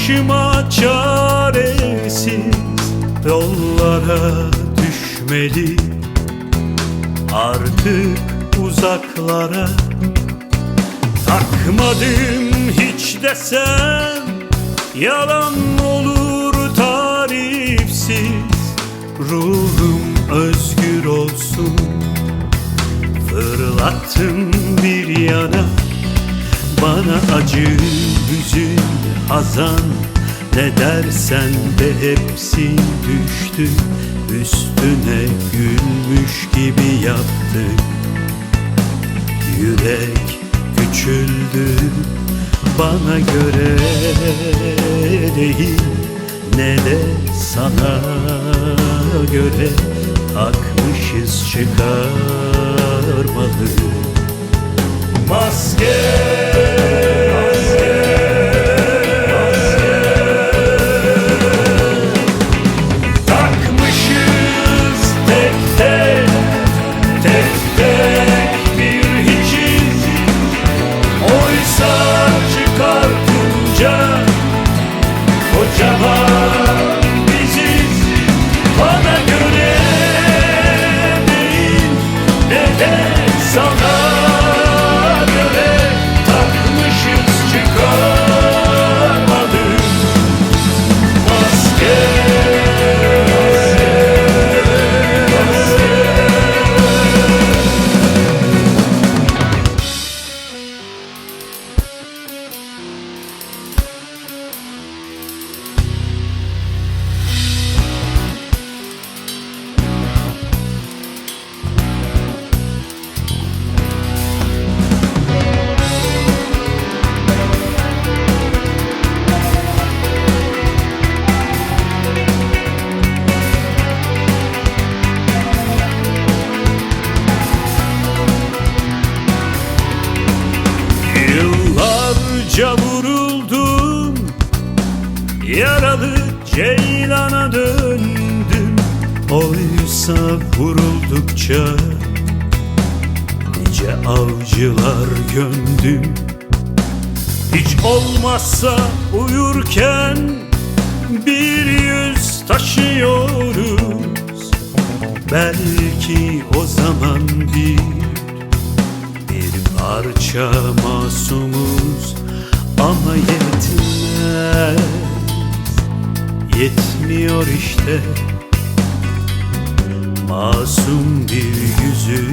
başıma çaresiz yollara düşmeli. Artık uzaklara takmadım hiç desem, yalan olur tarifsiz. Ruhum özgür olsun, fırlattım bir yana. Bana acı, hüzün, hazan, ne dersen de hepsi düştü. Üstüne gülmüş gibi yaptık. Yürek küçüldü, bana göre değil, ne de sana göre. Takmışız çıkarmalı maske. Yıllarca vuruldum, yaralı ceylana döndüm. Oysa vuruldukça nice avcılar gömdüm. Hiç olmazsa uyurken bir yüz taşıyoruz. Belki o zaman bir parça masumuz, ama yetmez, yetmiyor işte. Masum bir yüzü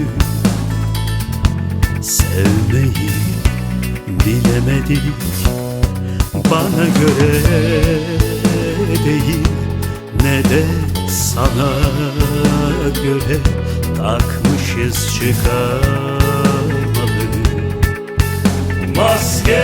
sevmeyi bilemedik. Bana göre değil, ne de sana göre. Takmışız çıkarmalı maske.